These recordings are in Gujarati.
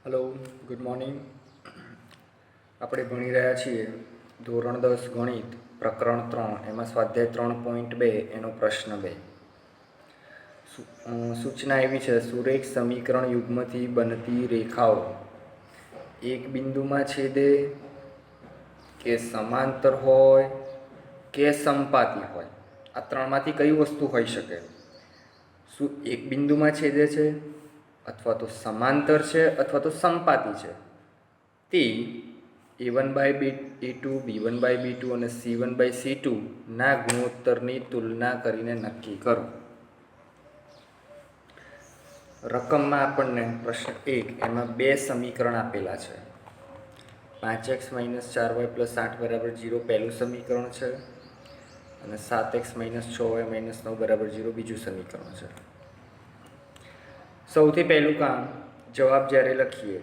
Hello, good morning. આપણે ભણી રહ્યા છીએ ધોરણ 10 ગણિત પ્રકરણ 3 એમાં સ્વાધ્યાય 3.2 એનો પ્રશ્ન 2. સૂચના એવી છે: સુરેખ સમીકરણ યુગ્મથી બનતી રેખાઓ એક બિંદુમાં છેદે કે સમાંતર હોય કે સમપાતી હોય. આ ત્રણમાંથી કઈ વસ્તુ હોઈ શકે? શું એક બિંદુમાં છેદે છે, અથવા તો સમાંતર છે, અથવા તો સમપાતી છે? તે a1/a2, b1/b2 અને c1/c2 ના ગુણોત્તરની તુલના કરીને નક્કી કરો. રકમમાં આપણને પ્રશ્ન 1 એમાં બે સમીકરણ આપેલા છે. 5x - 4y + 8 = 0 પહેલું સમીકરણ છે, અને 7x - 6y - 9 = 0 બીજું સમીકરણ છે. સૌથી પહેલું કામ, જવાબ જ્યારે લખીએ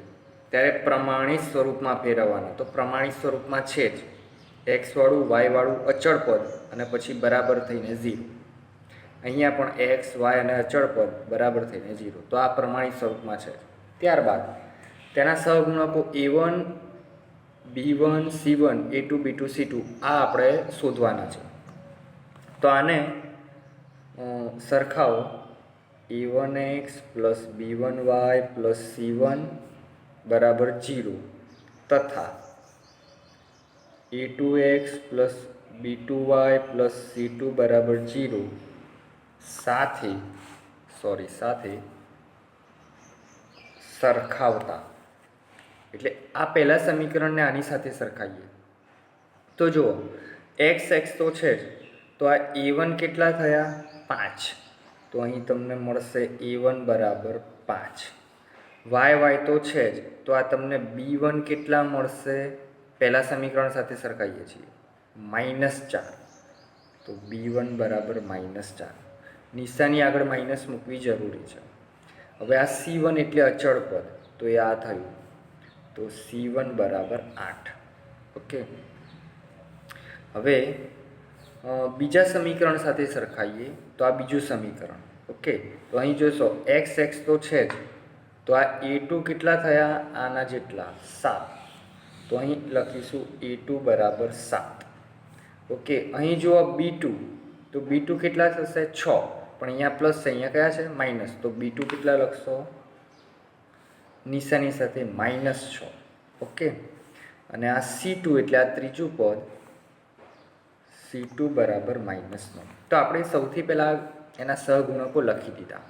ત્યારે પ્રમાણિત સ્વરૂપમાં ફેરવવાનો. તો પ્રમાણિત સ્વરૂપમાં છે જ x વાળું y વાળું અચળ પદ અને પછી બરાબર થઈને 0. અહીંયા પણ x y અને અચળ પદ બરાબર થઈને 0. તો આ પ્રમાણિત સ્વરૂપમાં છે. ત્યારબાદ તેના સહગુણકો a1 b1 c1 a2 b2 c2 આ આપણે શોધવાના છે. તો આને સરખાવો. a1x + b1y + c1 = 0 તથા a2x + b2y + c2 = 0 સાથે સરખાવતા. એટલે આ પહેલા સમીકરણને આની સાથે સરખાવીએ તો જુઓ, x તો છે જ, તો આ a1 કેટલા થયા? 5. તો અહીં તમને મળશે a1 = 5. y તો છે જ, તો આ તમને b1 કેટલા મળશે? પહેલા સમીકરણ સાથે સરખાઈએ છીએ, -4. તો b1 = -4. નિશાની આગળ માઇનસ મૂકવી જરૂરી છે. હવે આ c1 એટલે અચળ પદ, તો એ આ થયું. તો c1 = 8. ઓકે. હવે બીજા સમીકરણ સાથે સરખાઈએ તો આ બીજું સમીકરણ. ઓકે. તો અહીં જોશો x તો છે જ, તો આ a2 કેટલા થયા? આના જેટલા 7. તો અહીં લખીશું a2 = 7. ઓકે. અહીં જુઓ b2, તો b2 કેટલા થશે? 6. પણ અહીંયા પ્લસ છે, અહીંયા કયા છે? માઇનસ. તો b2 કેટલા લખશો? નિશાની સાથે -6. ઓકે. અને આ c2 એટલે આ ત્રીજું પદ, c2 = -9. તો આપણે સૌથી પહેલાં એના સહગુણકો લખી દીધા.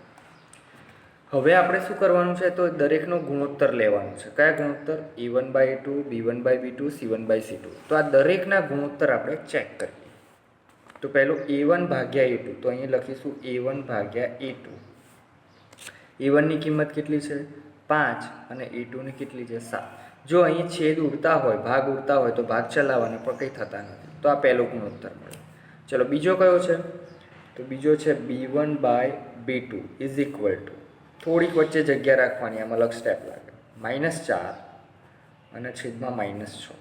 હવે આપણે શું કરવાનું છે? તો દરેકનો ગુણોત્તર લેવાનો છે. કયા ગુણોત્તર? a1/a2, b1/b2, c1/c2. તો આ દરેકના ગુણોત્તર આપણે ચેક કરીએ. તો પહેલું a1/a2, તો અહીં લખીશું a1/a2. a1ની કિંમત કેટલી છે? 5. અને a2ની કેટલી છે? 7. જો અહીં છેદ ઉડતા હોય, ભાગ ઉડતા હોય તો ભાગ ચલાવવાના, પણ કંઈ થતા નથી. તો આ પહેલો ગુણોત્તર મળ્યો. ચલો, બીજો કયો છે? તો બીજો છે b1/b2 = થોડીક વચ્ચે જગ્યા રાખવાની, આમાં અલગ સ્ટેપ લાગે, -4 અને છેદમાં -6.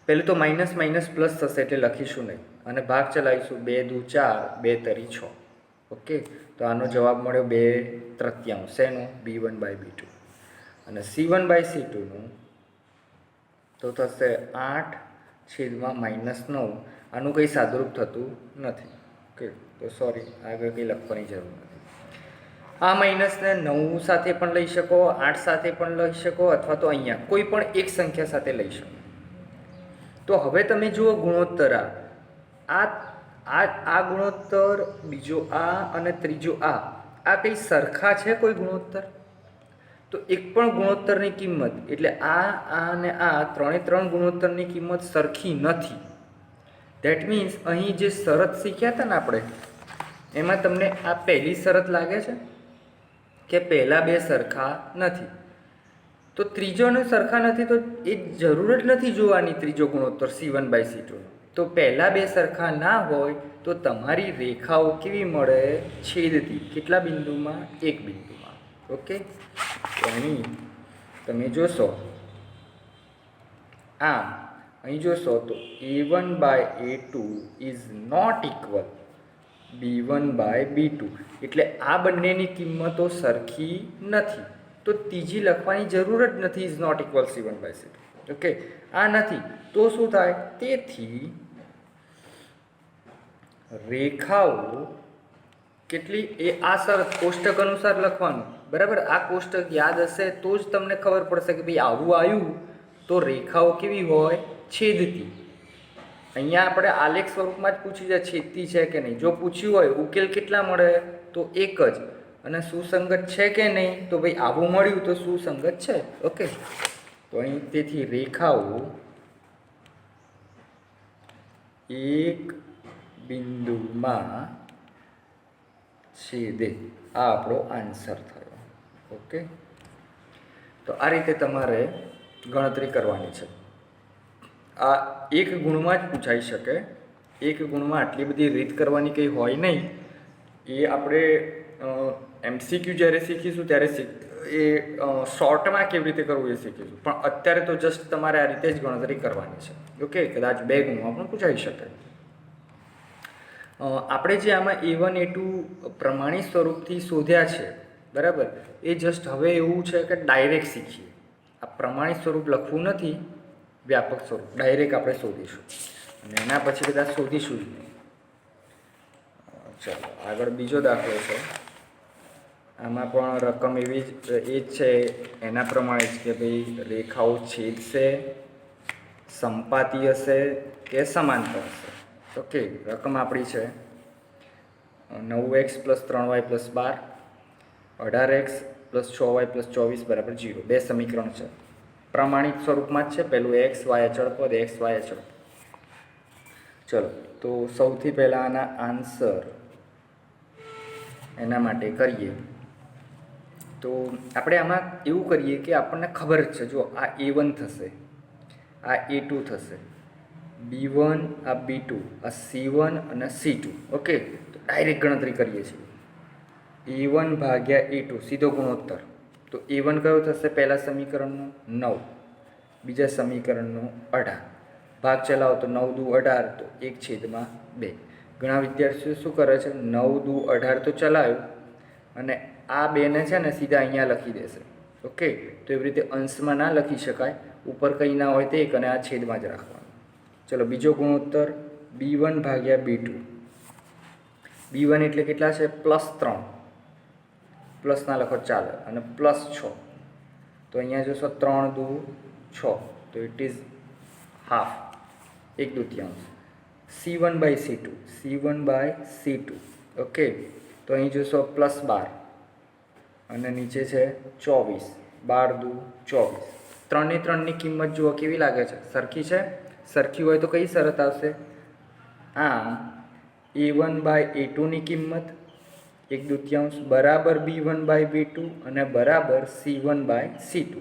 પહેલું તો માઇનસ પ્લસ થશે એટલે લખીશું નહીં, અને ભાગ ચલાવીશું. 2 × 4, 2 × 6. ઓકે. તો આનો જવાબ મળ્યો 2/3. શેનો? b1/b2. અને c1/c2નું તો થશે 8 છેદમાં -9. આનું કંઈ સાદુરૂપ થતું નથી. ઓકે. તો સોરી, આગળ કંઈ લખવાની જરૂર નથી. આ માઇનસને 9 સાથે પણ લઈ શકો, 8 સાથે પણ લઈ શકો, અથવા તો અહીંયા કોઈ પણ એક સંખ્યા સાથે લઈ શકો. તો હવે તમે જુઓ ગુણોત્તર, આ ગુણોત્તર, બીજો આ અને ત્રીજો આ કંઈ સરખા છે? કોઈ ગુણોત્તર? તો એક પણ ગુણોત્તરની કિંમત, એટલે આ અને આ ત્રણ ગુણોત્તરની કિંમત સરખી નથી. ધેટ મીન્સ અહીં જે શરત શીખ્યા હતા ને આપણે, એમાં તમને આ પહેલી શરત લાગે છે કે પહેલા બે સરખા નથી. તો ત્રીજોને સરખા નથી, તો એ જરૂર જ નથી જોવાની ત્રીજો ગુણોત્તર c1/c2. તો પહેલા બે સરખા ના હોય તો તમારી રેખાઓ કેવી મળે? છેદતી. કેટલા બિંદુમાં? એક બિંદુમાં. ઓકે. અહીં તમે જોશો, આમ અહીં જોશો તો a1/a2 ≠ b1/b2. એટલે આ બંનેની કિંમતો સરખી નથી. તો ત્રીજી લખવાની જરૂર જ નથી, is not equal C1/C2. Okay, આ નથી તો શું થાય? તેથી રેખાઓ કેટલી એ આ શરત કોષ્ટક અનુસાર લખવાનું, બરાબર. આ કોષ્ટક યાદ હશે તો જ તમને ખબર પડશે કે ભાઈ આવું આવ્યું તો રેખાઓ કેવી હોય? છેદતી. અહીંયા આપણે આલેખ સ્વરૂપમાં જ પૂછી જાય છેદતી છે કે નહીં. જો પૂછ્યું હોય ઉકેલ કેટલા મળે? તો એક જ. અને સુસંગત છે કે નહીં? તો ભાઈ આવું મળ્યું તો સુસંગત છે. ઓકે, તો અહીં તેથી રેખાઓ એક બિંદુમાં છેદે. આ આપણો આન્સર થયો. ઓકે, તો આ રીતે તમારે ગણતરી કરવાની છે. આ એક ગુણમાં જ પૂછાઈ શકે. એક ગુણમાં આટલી બધી રીત કરવાની કંઈ હોય નહીં. એ આપણે MCQ જ્યારે શીખીશું ત્યારે એ શોર્ટમાં કેવી રીતે કરવું એ શીખીશું. પણ અત્યારે તો જસ્ટ તમારે આ રીતે જ ગણતરી કરવાની છે. ઓકે, કદાચ 2 ગુણમાં પણ પૂછાઈ શકે. આપણે જે આમાં A1 A2 પ્રમાણિત સ્વરૂપથી શોધ્યા છે, બરાબર, એ જસ્ટ હવે એવું છે કે ડાયરેક્ટ શીખીએ. આ પ્રમાણિત સ્વરૂપ લખવું નથી, વ્યાપક સ્વરૂપ ડાયરેક્ટ આપણે શોધીશું અને એના પછી કદાચ શોધીશું જ નહીં. ચાલો આગળ બીજો દાખલો છે. આમાં પણ રકમ એવી જ એ જ છે એના પ્રમાણે જ કે ભાઈ રેખાઓ છેદશે, સંપાતી હશે કે સમાંતર હશે. ઓકે, રકમ આપણી છે 9x + 3y + 12, 18x + 6y + 24 = 0. 2 સમીકરણ છે. પ્રમાણિત સ્વરૂપમાં જ છે. પહેલું x y અચળ પદ, x y અચળ. ચલો, તો સૌથી પહેલાં આના આન્સર એના માટે કરીએ તો આપણે આમાં એવું કરીએ કે આપણને ખબર જ છે. જો આ A1 થશે, આ A2 થશે, B1 આ B2, આ C1 અને C2. ઓકે, તો ડાયરેક્ટ ગણતરી કરીએ છીએ. A1 ભાગ્યા A2 સીધો ગુણોત્તર. તો A1 કયો થશે? પહેલા સમીકરણનો 9, બીજા સમીકરણનો 18. ભાગ ચલાવો તો 9 દુ 18, તો 1/2. ઘણા વિદ્યાર્થીઓ શું કરે છે? 9 દુ 18 તો ચલાવ્યું અને આ બેને છે ને સીધા અહીંયા લખી દેશે. ઓકે, તો એવી રીતે અંશમાં ના લખી શકાય. ઉપર કંઈ ના હોય તે એક અને આ છેદમાં જ રાખવાનું. ચલો, બીજો ગુણોત્તર B1 ભાગ્યા B2. B1 એટલે કેટલા છે? +3. પ્લસ ના લખો ચાલે, અને +6. તો અહીંયા જોશો 3 દુ 6, તો it is half, 1/2. C1/C2, C1/C2. Okay, તો અહીં જોશો +12 અને નીચે છે 24, 12 દુ 24. 3 ની 3 ની કિંમત જુઓ કેવી લાગે છે? સરખી છે. સરખી હોય તો કઈ શરત આવશે? આમ A1/A2 ની કિંમત 1/2 બરાબર B1/B2 અને બરાબર C1/C2.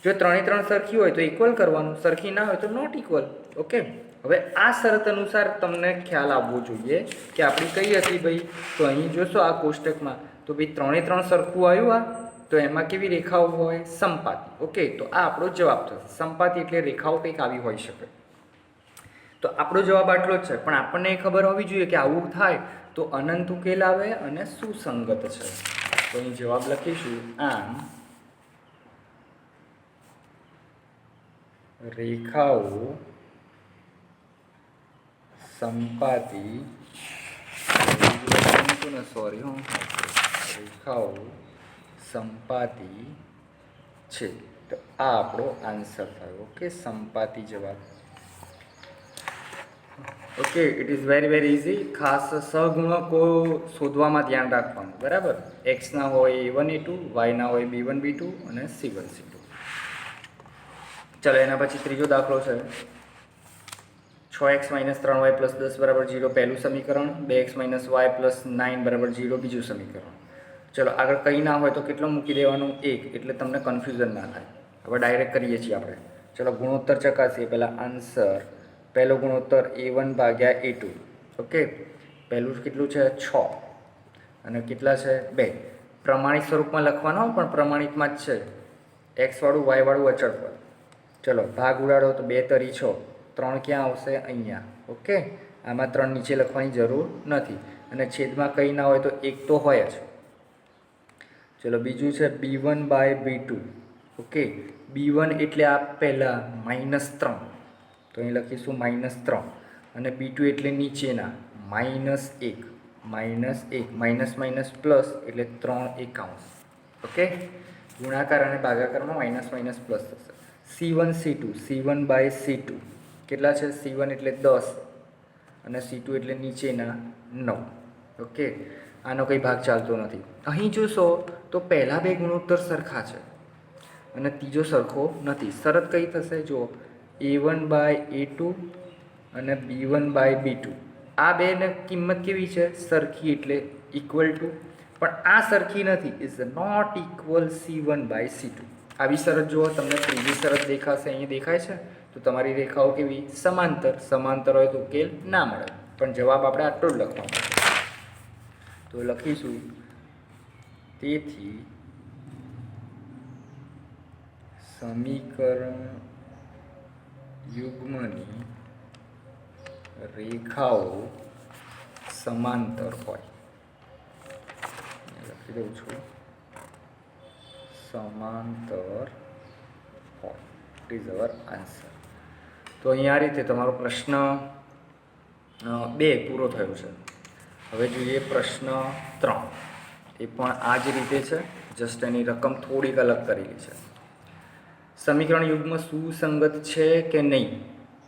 જો 3 ની 3 સરખી હોય તો ઇક્વલ કરવાનું, સરખી ના હોય તો નોટ ઇક્વલ. ઓકે, હવે આ શરત અનુસાર તમને ખ્યાલ આવવો જોઈએ કે આપણી કઈ હતી ભાઈ. તો અહીં જોશો આ કોષ્ટકમાં તો ભાઈ 3 ની 3 સરખું આવ્યું. આ તો એમાં કેવી રેખાઓ હોય? સંપાતી. ઓકે, તો આ આપણો જવાબ થશે. સંપાતી એટલે રેખાઓ કંઈક આવી હોઈ શકે. તો આપણો જવાબ આટલો જ છે. પણ આપણને એ ખબર હોવી જોઈએ કે આવું થાય તો અનંત ઉકેલ આવે અને સુસંગત છે. તો અહીં જવાબ લખીશું. આમ રેખાઓ સંપાતી રેખાઓ સંપાતી છે. તો આ આપણો આન્સર થયો. ઓકે, સંપાતી જવાબ. Okay, it is very easy. ખાસ સહગુણકો શોધવામાં ધ્યાન રાખવાનું, બરાબર. એક્સના હોય A1 A2, વાયના હોય B1 B2 અને C1 C2. ચલો, એના પછી ત્રીજો દાખલો છે. 6x - 3y + 10 = 0 પહેલું સમીકરણ, 2x - y + 9 = 0 બીજું સમીકરણ. ચલો, આગળ કંઈ ના હોય તો કેટલો મૂકી દેવાનું? 1, એટલે તમને કન્ફ્યુઝન ના થાય. હવે ડાયરેક્ટ કરીએ છીએ આપણે. ચલો, ગુણોત્તર ચકાસીએ. પહેલાં આન્સર, પહેલો ગુણોત્તર A1 ભાગ્યા A2. ઓકે, પહેલું કેટલું છે? 6 અને કેટલા છે? 2. પ્રમાણિત સ્વરૂપમાં લખવાનો, પણ પ્રમાણિતમાં જ છે. x વાળું y વાળું અચળ પદ. ચલો, ભાગ ઉડાડો તો 2 તરી 6. 3 ક્યાં આવશે? અહીંયા. ઓકે, આમાં 3 નીચે લખવાની જરૂર નથી. અને છેદમાં કંઈ ના હોય તો 1 તો હોય જ. ચલો બીજું છે B1/B2. ઓકે, B1 એટલે આ પહેલાં -3, તો અહીં લખીશું -3, અને B2 એટલે નીચેના -1, માઇનસ માઇનસ પ્લસ એટલે 3 એકાઉન્ટ. ઓકે, ગુણાકાર અને ભાગાકારમાં માઇનસ માઇનસ પ્લસ થશે. C1/C2 કેટલા છે? C1 એટલે 10 અને C2 એટલે નીચેના 9. ઓકે, આનો કંઈ ભાગ ચાલતો નથી. અહીં જોશો તો પહેલાં બે ગુણોત્તર સરખા છે અને ત્રીજો સરખો નથી. શરત કઈ થશે? જો A1/A2 અને B1/B2, આ બેને કિંમત કેવી છે? સરખી, એટલે ઇક્વલ ટુ. પણ આ સરખી નથી, ઇઝ નોટ ઇક્વલ C1/C2. આવી શરત જુઓ, તમને ત્રીજી શરત દેખાશે, અહીં દેખાય છે. તો તમારી રેખાઓ કેવી? સમાંતર હોય તો ઉકેલ ના મળે. પણ જવાબ આપણે આટલો જ લખવાનો. તો લખીશું, તેથી સમીકરણ યુગ્મની રેખાઓ સમાંતર હોય. લખી દઉં છું, સમાંતર હોય. It is our answer. તો અહીં આ રીતે તમારો પ્રશ્ન 2 પૂરો થયો છે. હવે જોઈએ પ્રશ્ન 3. એ પણ આ જ રીતે છે, જસ્ટ એની રકમ થોડીક અલગ કરેલી છે. સમીકરણ યુગ્મ સુસંગત છે કે નહીં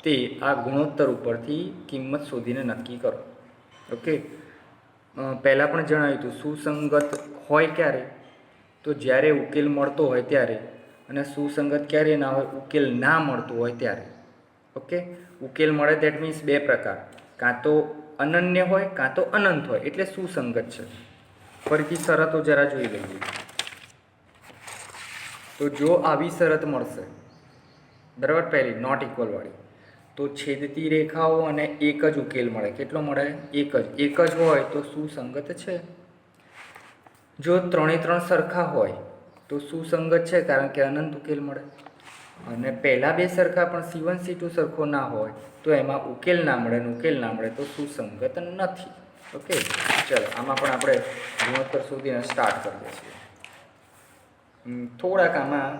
તે આ ગુણોત્તર ઉપરથી કિંમત શોધીને નક્કી કરો. ઓકે, પહેલાં પણ જણાવ્યું હતું, સુસંગત હોય ક્યારે? તો જ્યારે ઉકેલ મળતો હોય ત્યારે, અને સુસંગત ક્યારે ના હોય? ઉકેલ ના મળતો હોય ત્યારે. ઓકે, ઉકેલ મળે દેટ મીન્સ 2 પ્રકાર, કાં તો અનન્ય હોય કાં તો અનંત હોય, એટલે સુસંગત છે. ફરીથી શરતો જરા જોઈ લઈએ. તો જો આવી શરત મળશે, બરાબર, પહેલી નોટ ઇક્વલ વાળી, તો છેદતી રેખાઓ અને એક જ ઉકેલ મળે. કેટલો મળે? એક જ હોય તો સુસંગત છે. જો 3 સરખા હોય તો સુસંગત છે, કારણ કે અનંત ઉકેલ મળે. અને પહેલાં 2 સરખા પણ C1 C2 સરખો ના હોય તો એમાં ઉકેલ ના મળે, અને ઉકેલ ના મળે તો સુસંગત નથી. ઓકે, ચલો આમાં પણ આપણે ગુણોત્તર શોધીને સ્ટાર્ટ કરીએ છીએ. થોડાક આમાં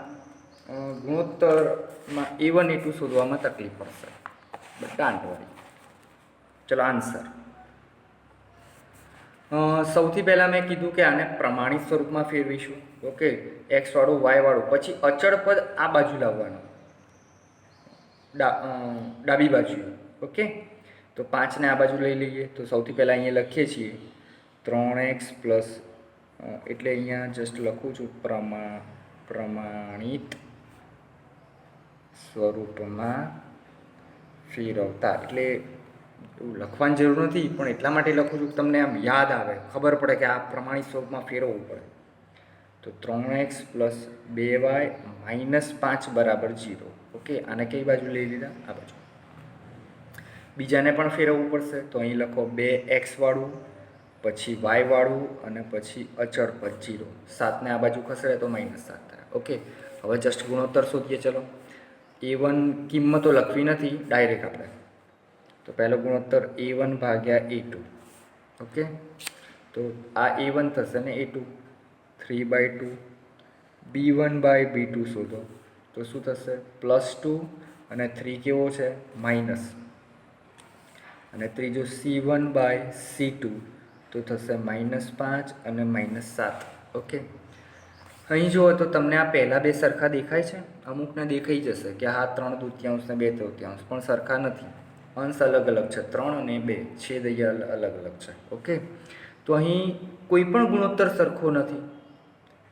ગુણોત્તરમાં A1 A2 શોધવામાં તકલીફ પડશે, બટ ડોન્ટ વરી. ચલો આન્સર. સૌથી પહેલાં મેં કીધું કે આને પ્રમાણિત સ્વરૂપમાં ફેરવીશું. ઓકે, x વાળું y વાળું, પછી અચળ પદ આ બાજુ લાવવાનું, ડાબી બાજુ. ઓકે, તો 5ને આ બાજુ લઈ લઈએ. તો સૌથી પહેલાં અહીંયા લખીએ છીએ 3x પ્લસ, એટલે અહીંયા જસ્ટ લખું છું પ્રમાણિત સ્વરૂપમાં ફેરવતા. એટલે એવું લખવાની જરૂર નથી, પણ એટલા માટે લખું છું કે તમને આમ યાદ આવે, ખબર પડે કે આ પ્રમાણિત સ્વરૂપમાં ફેરવવું પડે. તો 3x પ્લસ 2y માઇનસ 5 બરાબર 0. ઓકે, આને કઈ બાજુ લઈ લીધા? આ બાજુ. બીજાને પણ ફેરવવું પડશે. તો અહીં લખો 2x વાળું, પછી y વાળું, અને પછી અચળ પદ 0. 7ને આ બાજુ ખસેડે તો -7 થાય. ઓકે, હવે જસ્ટ ગુણોત્તર શોધીએ. ચલો, A1 કિંમતો લખવી નથી, ડાયરેક્ટ આપણે. તો પહેલો ગુણોત્તર A1/A2. ઓકે, તો આ A1 થશે ને A2, 3/2. B1/B2 શોધો, તો શું થશે? +2, અને 3 કેવો છે? માઇનસ. અને ત્રીજો C1/C2, તો થશે -5 અને -7. ઓકે, અહીં જુઓ તો તમને આ પહેલાં 2 સરખા દેખાય છે. અમુકને દેખાઈ જશે કે હા 3/2 ને 2/3, પણ સરખા નથી. અંશ અલગ અલગ છે, 3 અને 2, છેદ અહીંયા અલગ અલગ છે. ઓકે, તો અહીં કોઈ પણ ગુણોત્તર સરખો નથી,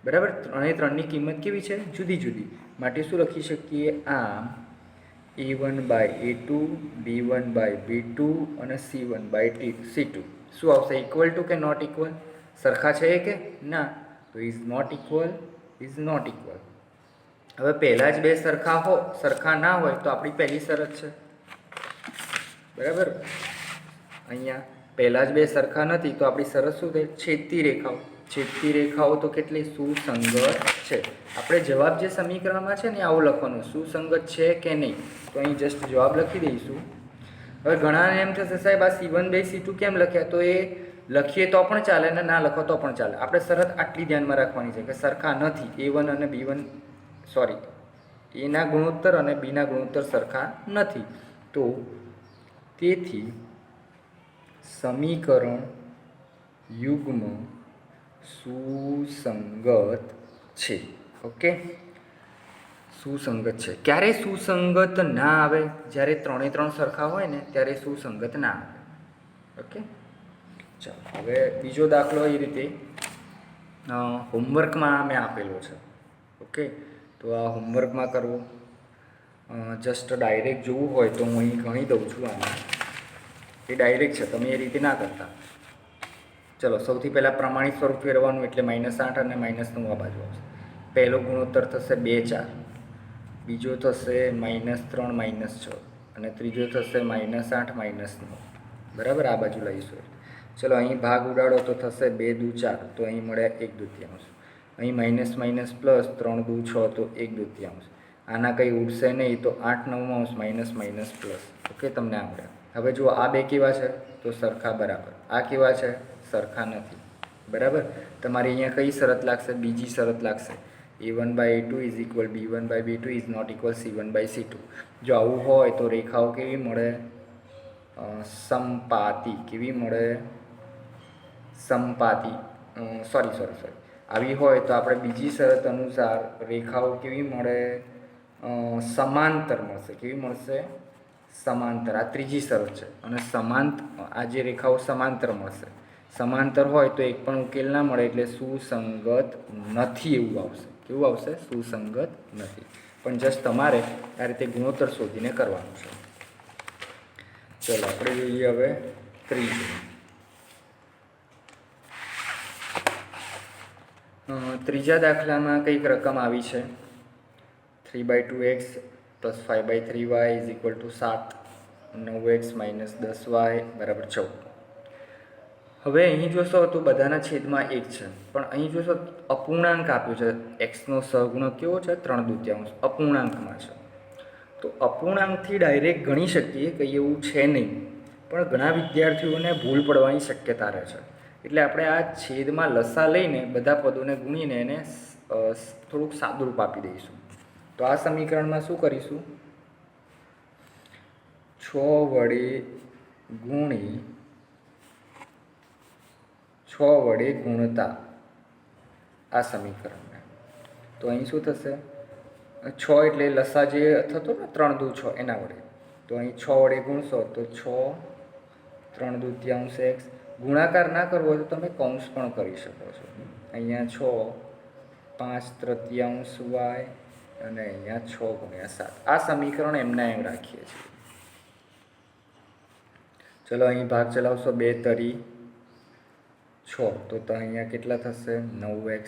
બરાબર. 3ની કિંમત કેવી છે? જુદી જુદી. માટે શું લખી શકીએ? આમ A1/A2, B1/B2 અને C1/C2 શું આવશે? ઇક્વલ ટુ કે નોટ ઇક્વલ? સરખા છે કે ના? તો ઇઝ નોટ ઇક્વલ. હવે પહેલાં જ 2 સરખા ના હોય તો આપણી પહેલી શરત છે, બરાબર. અહીંયા પહેલાં જ 2 સરખા નથી તો આપણી શરત શું થઈ? છેદતી રેખાઓ તો કેટલી સુસંગત છે. આપણે જવાબ જે સમીકરણમાં છે ને આવું લખવાનું, સુસંગત છે કે નહીં. તો અહીં જસ્ટ જવાબ લખી દઈશું. હવે ઘણાને એમ થશે, સાહેબ આ C1/C2 કેમ લખ્યા? તો એ લખીએ તો પણ ચાલે ને ના લખો તો પણ ચાલે. આપણે શરત આટલી ધ્યાનમાં રાખવાની છે કે સરખા નથી. A1 અને B1 સોરી એના ગુણોત્તર અને બીના ગુણોત્તર સરખા નથી. તો તેથી સમીકરણ યુગ્મ સુસંગત છે. ઓકે, સુસંગત છે. ક્યારે સુસંગત ના આવે? જ્યારે 3 સરખા હોય ને ત્યારે સુસંગત ના આવે. ઓકે, ચાલો હવે બીજો દાખલો એ રીતે હોમવર્કમાં મેં આપેલો છે. ઓકે, તો આ હોમવર્કમાં કરવો. જસ્ટ ડાયરેક્ટ જોવું હોય તો હું અહીં ગણી દઉં છું. આમાં એ ડાયરેક્ટ છે, તમે એ રીતે ના કરતા. ચલો સૌથી પહેલાં પ્રમાણિત સ્વરૂપ ફેરવાનું એટલે -8 અને -9 આ બાજુ આવશે. પહેલો ગુણોત્તર થશે 2 4, બીજો થશે -3 -6 અને ત્રીજો થશે -8 -9. બરાબર, આ બાજુ લઈશું. ચલો અહીં ભાગ ઉડાડો તો થશે 2 દુ 4, તો અહીં મળે 1/2. અહીં માઇનસ માઇનસ પ્લસ 3 દુ 6, તો 1/2. આના કંઈ ઉડશે નહીં, તો 8 9 માઇનસ માઇનસ પ્લસ. ઓકે, તમને આવડે. હવે જુઓ આ બે કેવા છે? તો સરખા બરાબર. આ કેવા છે? સરખા નથી. બરાબર, તમારી અહીંયા કઈ શરત લાગશે? બીજી શરત લાગશે. A1/A2 is equal B1/B2 is not equal C1/C2. જો આવું હોય તો રેખાઓ કેવી મળે? સમપાતી. કેવી મળે? સમપાતી. સોરી આવી હોય તો આપણે બીજી શરત અનુસાર રેખાઓ કેવી મળે? સમાંતર મળશે. કેવી મળશે? સમાંતર. આ ત્રીજી શરત છે. અને આ જે રેખાઓ સમાંતર મળશે. સમાંતર હોય તો એક પણ ઉકેલ ના મળે, એટલે સુસંગત નથી એવું આવશે. કેવું આવશે? સુસંગત નથી. પણ જસ્ટ તમારે આ રીતે ગુણોત્તર શોધીને કરવાનું છે. ચલો આપણે જોઈએ હવે ત્રીજા દાખલામાં કંઈક રકમ આવી છે. 3/2x + 5/3y is equal to 7, 9x - 10y બરાબર 14. હવે અહીં જોશો તો બધાના છેદમાં 1 છે, પણ અહીં જોશો અપૂર્ણાંક આપ્યો છે. એક્સનો સહગુણક કેવો છે? 3/2 અપૂર્ણાંકમાં છે. તો અપૂર્ણાંકથી ડાયરેક્ટ ગણી શકીએ, કંઈ એવું છે નહીં. પણ ઘણા વિદ્યાર્થીઓને ભૂલ પડવાની શક્યતા રહે છે. એટલે આપણે આ છેદમાં લસા લઈને બધા પદોને ગુણીને એને થોડુંક સાદુરૂપ આપી દઈશું. તો આ સમીકરણમાં શું કરીશું? 6 વડે ગુણતા આ સમીકરણને. તો અહીં શું થશે? 6 એટલે લસા જે થતો ને 3 દુ 6 એના વડે. તો અહીં 6 વડે ગુણશો તો 6 3/2x. ગુણાકાર ના કરવો હોય તો તમે કૌંસ પણ કરી શકો છો. અહીંયા 6 5/3y અને અહીંયા 6 × 7. આ સમીકરણ એમના એમ રાખીએ છીએ. ચલો અહીં ભાગ ચલાવશો. 2 તરી 6, તો અહીંયા કેટલા થશે? 9x.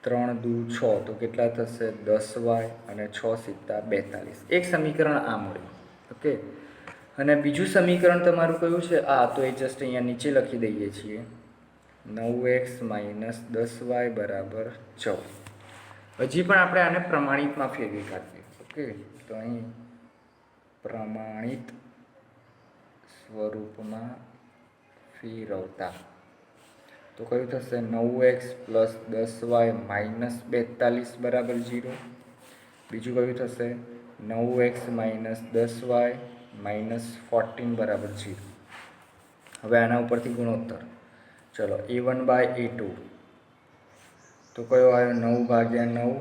3 દુ 6, તો કેટલા થશે? 10y અને 6 × 42. એક સમીકરણ આ મળ્યું. ઓકે, અને બીજું સમીકરણ તમારું કયું છે? તો એ જસ્ટ અહીંયા નીચે લખી દઈએ છીએ. 9x - 10y બરાબર 14. હજી પણ આપણે આને પ્રમાણિતમાં ફેરવી કાઢીએ. ઓકે, તો અહીં પ્રમાણિત સ્વરૂપમાં ફેરવતા તો કયું થશે? 9x + 10y - 42 બરાબર 0. બીજું કયું થશે? 9x - 10y - 14 બરાબર 0. હવે આના ઉપરથી ગુણોત્તર. ચલો A1/A2 તો કયો આવ્યો? 9/9.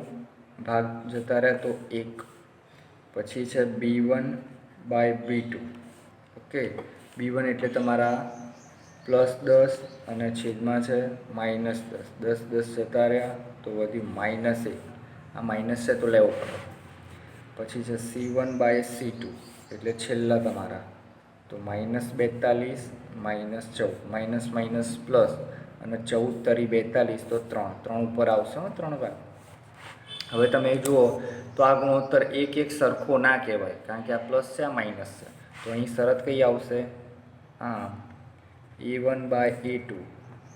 ભાગ જતા રહે તો 1. પછી છે B1/B2. ઓકે, B1 એટલે તમારા +10 અને છેદમાં છે -10. 10 જતા રહ્યા તો વધ્યું -1. આ માઇનસ છે તો લેવો પડે. પછી છે C1/C2 એટલે છેલ્લા તમારા તો -42 -14. માઇનસ માઇનસ પ્લસ અને 14 તરી 42 તો 3 ઉપર આવશે. 3 વાર. હવે તમે જુઓ તો આ ગુણોત્તર એક સરખો ના કહેવાય, કારણ કે આ પ્લસ છે, આ માઇનસ છે. તો અહીં શરત કઈ આવશે? A1/A2,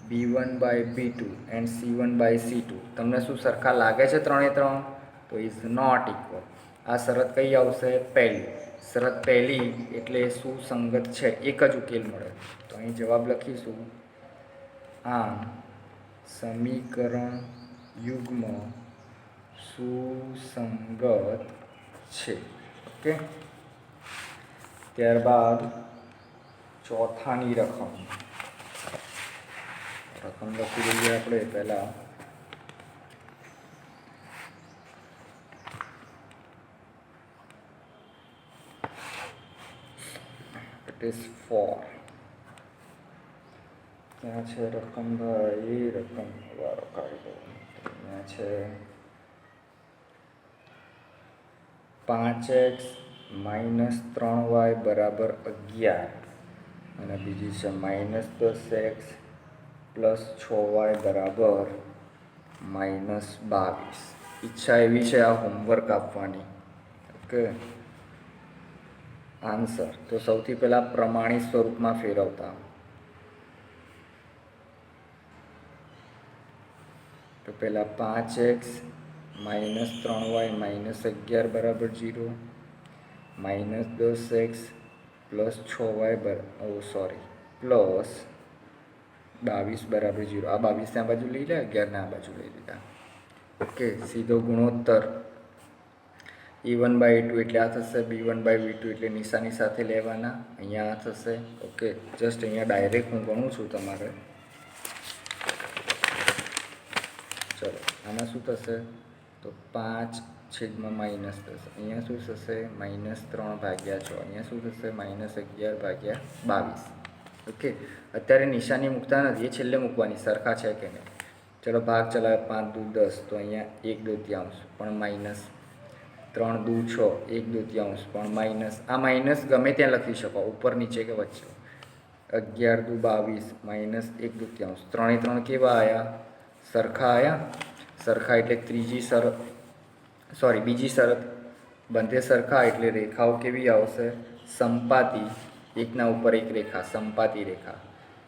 B1/B2 and C1/C2. તમને શું સરખા લાગે છે 3 તો ઇઝ નોટ ઇક્વલ. આ શરત કઈ આવશે? પહેલી. શરત પહેલી એટલે સુસંગત છે, એક જ ઉકેલ મળે. તો અહીં જવાબ લખીશું આમ સમીકરણ યુગ્મ સુસંગત છે. ઓકે, ત્યારબાદ ચોથાની રકમ લખી દઈએ આપણે પહેલાં. It is 4. ક્યાં છે રકમ ભાઈ? રકમ વારો કાઢી દો. ત્યાં છે 5x - 3y બરાબર 11 અને બીજી છે -10x + 6y બરાબર -22. ઈચ્છા એવી છે આ હોમવર્ક આપવાની. ઓકે, આન્સર તો સૌથી પહેલાં પ્રમાણિત સ્વરૂપમાં ફેરવતા. તો પહેલાં 5x - 3y - 11 બરાબર 0, -10x + 6y +22 બરાબર 0. આ 22 આ બાજુ લઈ લે, 11 આ બાજુ લઈ લીધા. ઓકે, સીધો ગુણોત્તર a1/a2 એટલે આ થશે, b1/b2 એટલે નિશાની સાથે લેવાના. અહીંયા આ થશે. ઓકે, જસ્ટ અહીંયા ડાયરેક્ટ હું ગણું છું તમારે. ચલો, આમાં શું થશે? તો 5 છેદમાં -10. અહીંયા શું થશે? -3/6. અહીંયા શું થશે? -11/22. ઓકે, અત્યારે નિશાની મૂકતા નથી, એ છેલ્લે મૂકવાની, સરખા છે કે નહીં. ચલો, ભાગ ચલાવે 5 દુ 10, તો અહીંયા 1/2 પણ માઇનસ, 3 દુ 6, 1/2 પણ માઇનસ. આ માઇનસ ગમે ત્યાં લખી શકો, ઉપર નીચે કે વચ્ચે. 11 દુ 22 -1/2. 3 3 કેવા આવ્યા? સરખા આવ્યા. સરખા એટલે બીજી શરત, બંને સરખા એટલે રેખાઓ કેવી આવશે? સંપાતી. એકના ઉપર એક રેખા, સંપાતી રેખા,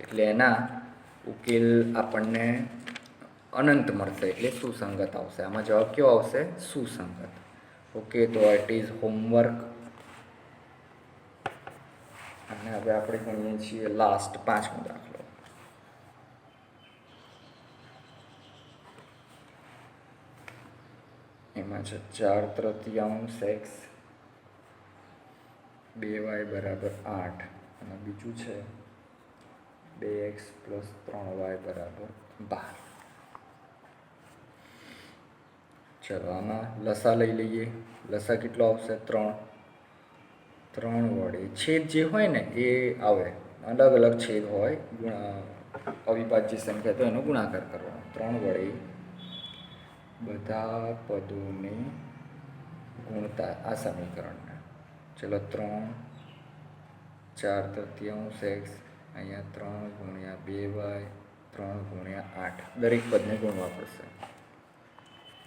એટલે એના ઉકેલ આપણને અનંત મળશે, એટલે સુસંગત આવશે. આમાં જવાબ કેવો આવશે? સુસંગત. ઓકે, તો ઇટ ઇઝ હોમવર્ક. અને હવે આપણે ગણીએ છીએ લાસ્ટ 5મો દાખલો. એમાં છે 4/3 x 2y બરાબર 8 અને બીજું છે 2x + 3y બરાબર 12. ચલો, આમાં લસા લઈ લઈએ. લસા કેટલો આવશે? 3. 3 વડે છેદ જે હોય ને એ આવે, અલગ અલગ છેદ હોય, અવિભાજ્ય સંખ્યા, તો એનો ગુણાકાર કરવાનો. 3 વડે બધા પદોને ગુણતા આ સમીકરણને. ચલો, 3 4/3 x, અહીંયા 3 × 2y 3 × 8, દરેક પદને ગુણવા પડશે.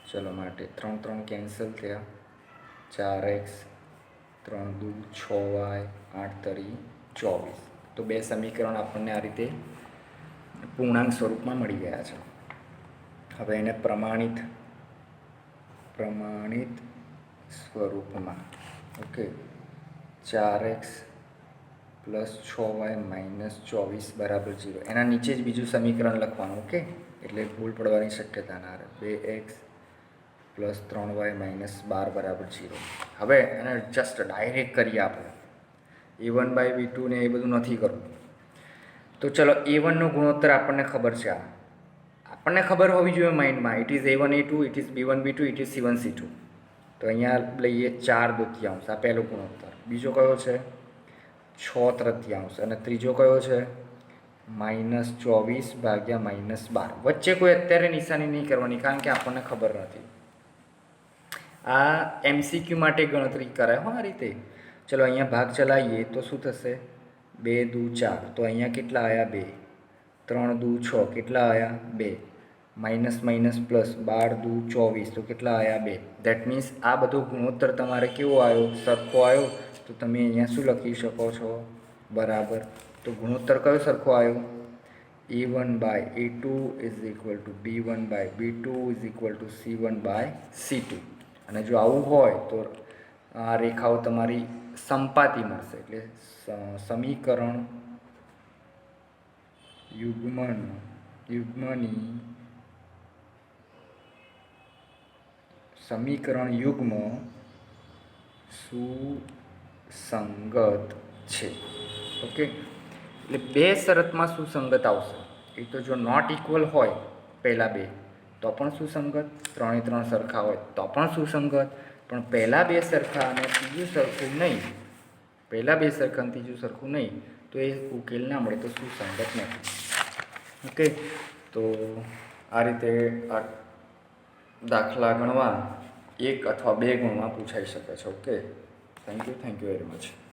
ચલો, માટે 3 3 કેન્સલ થયા. 4x 3 દુ 6y 8 તરી 24. તો બે સમીકરણ આપણને આ રીતે પૂર્ણાંક સ્વરૂપમાં મળી ગયા છે. હવે એને પ્રમાણિત સ્વરૂપમાં. ઓકે, 4x + 6y - 24 બરાબર 0. એના નીચે જ બીજું સમીકરણ લખવાનું. ઓકે, એટલે ભૂલ પડવાની શક્યતા ના રહે. 2x + 3y - 12 બરાબર 0. હવે એને જસ્ટ ડાયરેક્ટ કરીએ આપણે. a1/b2 ને એ બધું નથી કરવું. તો ચલો, a1નો ગુણોત્તર આપણને ખબર છે. આપણને ખબર હોવી જોઈએ માઇન્ડમાં. It is a1 a2, it is b1 b2, it is c1 c2. તો અહીંયા લઈએ 4/3. આ પહેલો ગુણોત્તર. બીજો કયો છે? 6/3. અને ત્રીજો કયો છે? -24/-12. વચ્ચે કોઈ અત્યારે નિશાની નહીં કરવાની, કારણ કે આપણને ખબર નથી. આ MCQ માટે ગણતરી કરાય હો આ રીતે. ચલો, અહીંયા ભાગ ચલાવીએ તો શું થશે? 2 દુ 4, તો અહીંયા કેટલા આવ્યા? 2. 3 દુ 6, કેટલા આવ્યા? 2. માઇનસ પ્લસ 12 દુ 24, તો કેટલા આવ્યા? 2. દેટ મીન્સ આ બધો ગુણોત્તર તમારે કેવો આવ્યો? સરખો આવ્યો. તો તમે અહીંયા શું લખી શકો છો? બરાબર. તો ગુણોત્તર કયો સરખો આવ્યો? a1/a2 = b1/b2 = c1/c2. અને જો આવું હોય તો આ રેખાઓ તમારી સંપાતી મળશે, એટલે સમીકરણ યુગ્મની સમીકરણ યુગ્મ સુસંગત છે. ઓકે, એટલે બે શરતમાં સુસંગત આવશે. એ તો જો નોટ ઇક્વલ હોય પહેલાં બે તો પણ સુસંગત, 3 એ 3 સરખા હોય તો પણ સુસંગત, પણ પહેલાં બે સરખા અને ત્રીજું સરખું નહીં, પહેલાં બે સરખા અને ત્રીજું સરખું નહીં તો એ ઉકેલ ના મળે, તો સુસંગત નથી. ઓકે, તો આ રીતે આ દાખલા ગણવા 1 અથવા 2 ગુણમાં પૂછાઈ શકે છે. Okay, thank you very much.